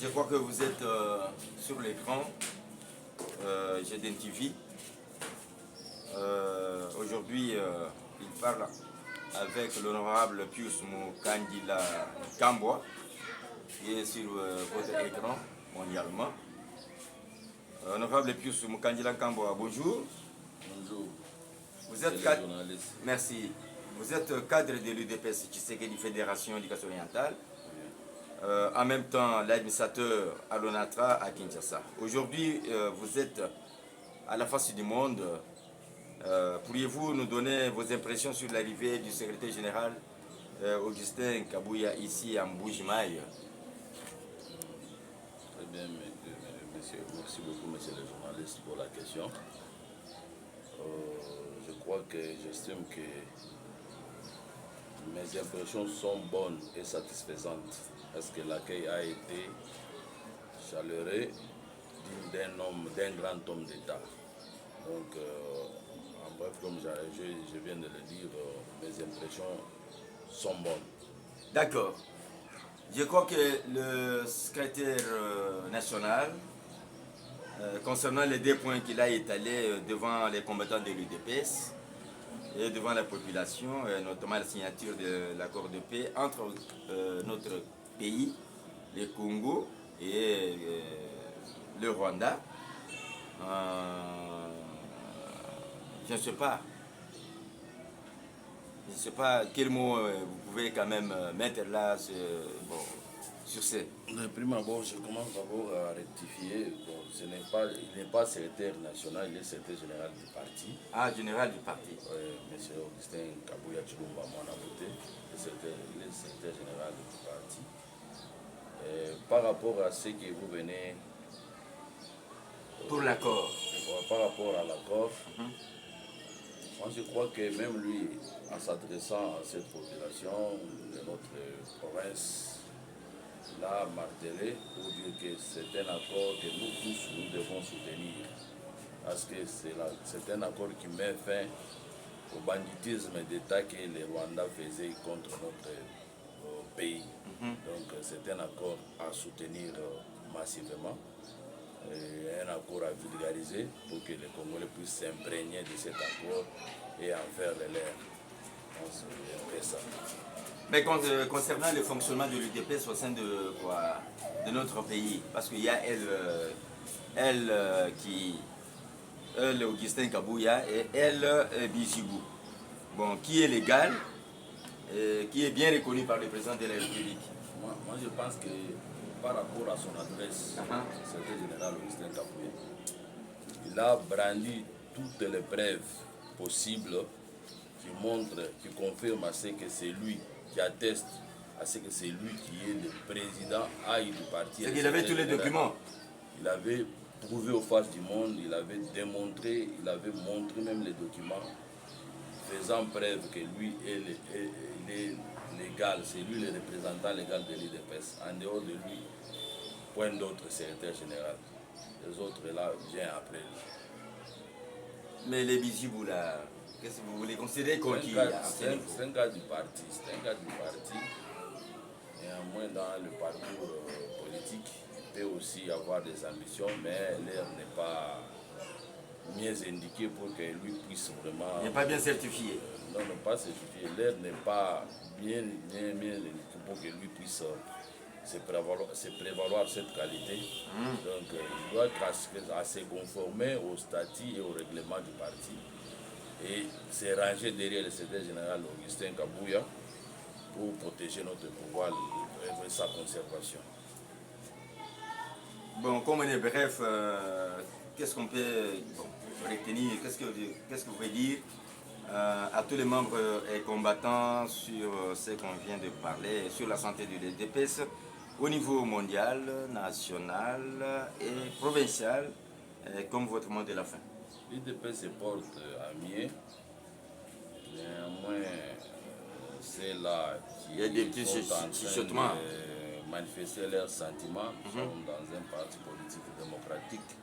Je crois que vous êtes sur l'écran. J'identifie. Aujourd'hui, il parle avec l'honorable Pius Mukandila Kambwa, qui est sur votre écran mondialement. Honorable Pius Mukandila Kambwa, bonjour. Bonjour. Vous êtes cadre. Merci. Vous êtes cadre de l'UDPS, qui est une fédération d'éducation orientale. En même temps, l'administrateur à l'ONATRA à Kinshasa. Aujourd'hui, vous êtes à la face du monde. Pourriez-vous nous donner vos impressions sur l'arrivée du secrétaire général Augustin Kabouya ici à Mbujimaï? Très bien, monsieur. Merci beaucoup, monsieur le journaliste, pour la question. Je crois que j'estime que mes impressions sont bonnes et satisfaisantes parce que l'accueil a été chaleureux d'un grand homme d'État. Donc, en bref, comme je viens de le dire, mes impressions sont bonnes. D'accord. Je crois que le secrétaire national, concernant les deux points qu'il a étalés devant les combattants de l'UDPS et devant la population, notamment la signature de l'accord de paix entre notre pays, le Congo et le Rwanda, je ne sais pas quel mot vous pouvez quand même mettre là sur ce. Prime abord, je commence d'abord à rectifier. Bon, il n'est pas secrétaire national, il est secrétaire général du parti. Ah, général du parti. Monsieur Augustin Kabouya Chilumba Mwanabote, il est secrétaire général du parti. Par rapport à ce que vous venez... Pour l'accord. Par rapport à l'accord, moi je crois que même lui, en s'adressant à cette population de notre province, l'a martelé pour dire que c'est un accord que nous tous nous devons soutenir. Parce que c'est un accord qui met fin au banditisme d'État que les Rwandais faisaient contre notre pays. Donc c'est un accord à soutenir massivement. Un accord à vulgariser pour que les Congolais puissent s'imprégner de cet accord et en faire le leur. C'est ça. Mais concernant le fonctionnement de l'UDPS au sein de notre pays, parce qu'il y a elle Augustin Kabouya et elle Bijibou, bon, qui est légal et qui est bien reconnu par le président de la République. Moi je pense que par rapport à son adresse, secrétaire général Augustin Kabouya, il a brandi toutes les preuves possibles qui confirment à ce que c'est lui, qui atteste à ce que c'est lui qui est le président du parti. C'est qu'il avait tous les documents. Il avait prouvé aux faces du monde, il avait démontré, il avait montré même les documents, faisant preuve que lui est légal, c'est lui le représentant légal de l'UDPS. En dehors de lui, point d'autre secrétaire général. Les autres là viennent après lui. Mais les Bijibou là, qu'est-ce que vous voulez considérer comme qui? C'est un gars du parti, Néanmoins, dans le parcours politique, il peut aussi avoir des ambitions, mais l'air n'est pas mieux indiqué pour que lui puisse vraiment... Il n'est pas bien certifié. Non, pas certifié. L'air n'est pas bien indiqué pour que lui puisse se prévaloir cette qualité. Donc, il doit être assez conformé au statut et au règlement du parti et se ranger derrière le secrétaire général Augustin Kabouya pour protéger notre pouvoir et sa conservation. Bon, comme on est bref, qu'est-ce qu'on peut retenir, qu'est-ce que vous pouvez dire à tous les membres et combattants sur ce qu'on vient de parler, sur la santé de l'UDPS au niveau mondial, national et provincial, comme votre mot de la fin? L'UDPS se porte à mieux, néanmoins ceux-là qui sont en train de manifester leurs sentiments, nous sommes dans un parti politique démocratique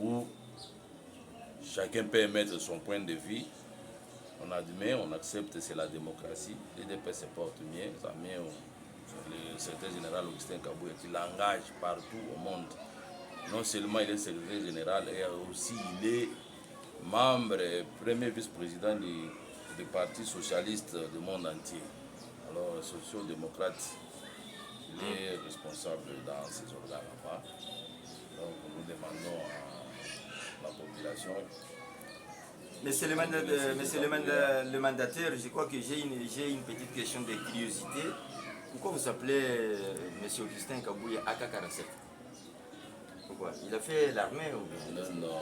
où chacun peut émettre son point de vue. On admet, on accepte, c'est la démocratie. L'UDPS se porte mieux, ça met le secrétaire général Augustin Kabouya, qui l'engage partout au monde. Non seulement il est secrétaire général, et aussi il est membre et premier vice-président du Parti socialiste du monde entier. Alors, social-démocrate, il est responsable dans ces organes-là. Donc, nous demandons à la population. Monsieur le mandataire, je crois que j'ai une petite question de curiosité. Pourquoi vous appelez M. Augustin Kabouya AK-47? Pourquoi? Il a fait l'armée ou bien? Non.